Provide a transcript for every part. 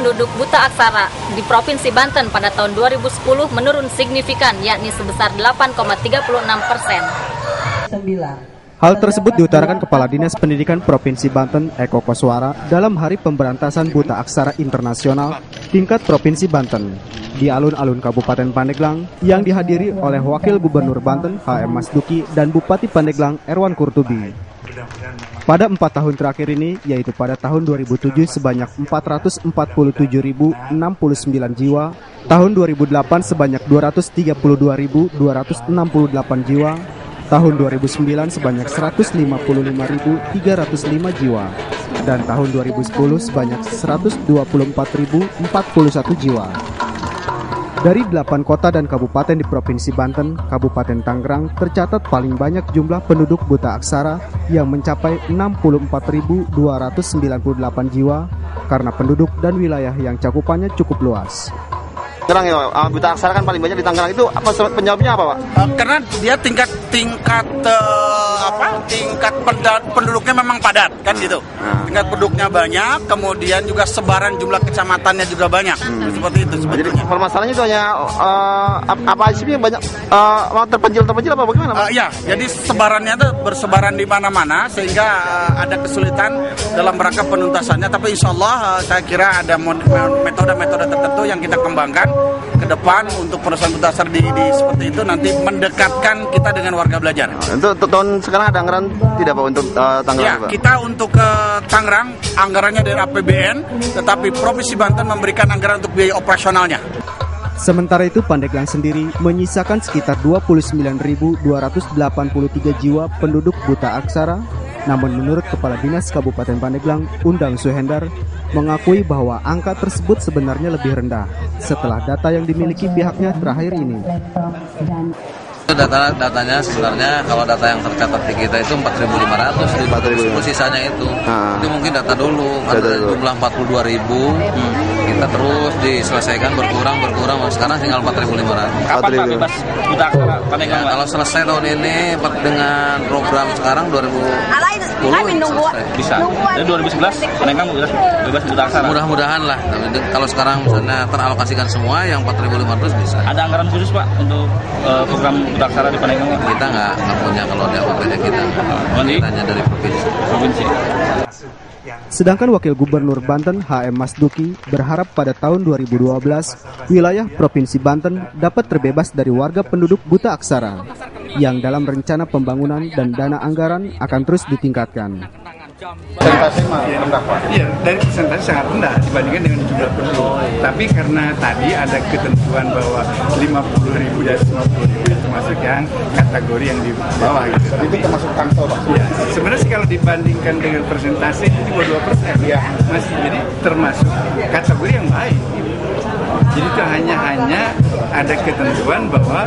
penduduk buta aksara di Provinsi Banten pada tahun 2010 menurun signifikan, yakni sebesar 8,36%. Hal tersebut diutarakan Kepala Dinas Pendidikan Provinsi Banten, Eko Koswara, dalam Hari Pemberantasan Buta Aksara Internasional tingkat Provinsi Banten di alun-alun Kabupaten Pandeglang yang dihadiri oleh Wakil Gubernur Banten, HM Masduki, dan Bupati Pandeglang, Erwan Kurtubi. Pada 4 tahun terakhir ini, yaitu pada tahun 2007 sebanyak 447.069 jiwa, tahun 2008 sebanyak 232.268 jiwa, tahun 2009 sebanyak 155.305 jiwa, dan tahun 2010 sebanyak 124.041 jiwa. Dari 8 kota dan kabupaten di Provinsi Banten, Kabupaten Tangerang tercatat paling banyak jumlah penduduk buta aksara yang mencapai 64.298 jiwa karena penduduk dan wilayah yang cakupannya cukup luas. Tangerang ya, buta aksara kan paling banyak di Tangerang, itu apa penyebabnya apa, Pak? Karena dia tingkat penduduknya memang padat kan gitu. Tingkat penduduknya banyak, kemudian juga sebaran jumlah kecamatannya juga banyak. Seperti itu sebetulnya. Jadi permasalahannya itu hanya apa sih yang banyak terpencil apa bagaimana, Pak? Ya, jadi sebarannya itu bersebaran di mana-mana sehingga ada kesulitan dalam rangka penuntasannya. Tapi insya Allah saya kira ada metode-metode tertentu yang kita kembangkan ke depan untuk perusahaan buta aksara di seperti itu nanti mendekatkan kita dengan warga belajar. Untuk tahun sekarang ada anggaran tidak, Pak, untuk Tangerang? Ya, Pak? Kita untuk Tangerang anggarannya dari APBN, tetapi Provinsi Banten memberikan anggaran untuk biaya operasionalnya. Sementara itu, Pandeglang sendiri menyisakan sekitar 29.283 jiwa penduduk buta aksara. Namun menurut Kepala Dinas Kabupaten Pandeglang, Undang Suhendar, mengakui bahwa angka tersebut sebenarnya lebih rendah setelah data yang dimiliki pihaknya terakhir ini. Datanya sebenarnya kalau data yang tercatat di kita itu 4.500, 4.000 sisanya itu mungkin data dulu karena jumlah 42.000 kita terus diselesaikan berkurang sekarang tinggal 4.500. Kapan Pak bebas buta aksara Pandeglang? Ya, kalau selesai tahun ini dengan program sekarang 2010 bisa. Dari 2011 Pandeglang bebas buta aksara. Mudah-mudahan lah. Kalau sekarang misalnya teralokasikan semua yang 4.500 bisa. Ada anggaran khusus Pak untuk program buta aksara di Pandeglang? Kita nggak punya kalau di APBD kita. Hanya dari provinsi. Sedangkan Wakil Gubernur Banten, HM Masduki, berharap pada tahun 2012 wilayah Provinsi Banten dapat terbebas dari warga penduduk buta aksara yang dalam rencana pembangunan dan dana anggaran akan terus ditingkatkan. Persentase rendah, Pak. Iya, dari persentase sangat rendah dibandingkan dengan jumlah penduduk. Tapi karena tadi ada ketentuan bahwa 50.000 dan 50.000 itu termasuk yang kategori yang di bawah gitu. Itu termasuk tangsel, Pak. Iya, sebenarnya sih kalau dibandingkan dengan persentase itu di bawah 2%. Iya. Masih jadi termasuk kategori yang baik. Jadi itu hanya ada ketentuan bahwa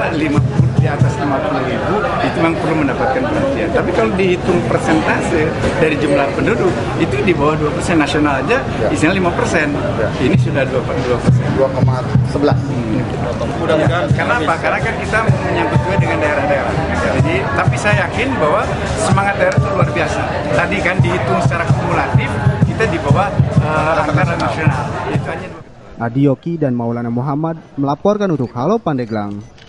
di atas 50.000 itu memang perlu mendapatkan perhatian. Tapi kalau dihitung persentase dari jumlah penduduk itu di bawah 2%, nasional aja isinya 5%. Ini sudah 2%. 2,11. Mudah-mudahan. Karena apa? Karena kan kita menyangkut juga dengan daerah-daerah. Jadi, tapi saya yakin bahwa semangat daerah itu luar biasa. Tadi kan dihitung secara kumulatif kita di bawah anggaran nasional. Itu hanya Adi Yoki dan Maulana Muhammad melaporkan untuk Halo Pandeglang.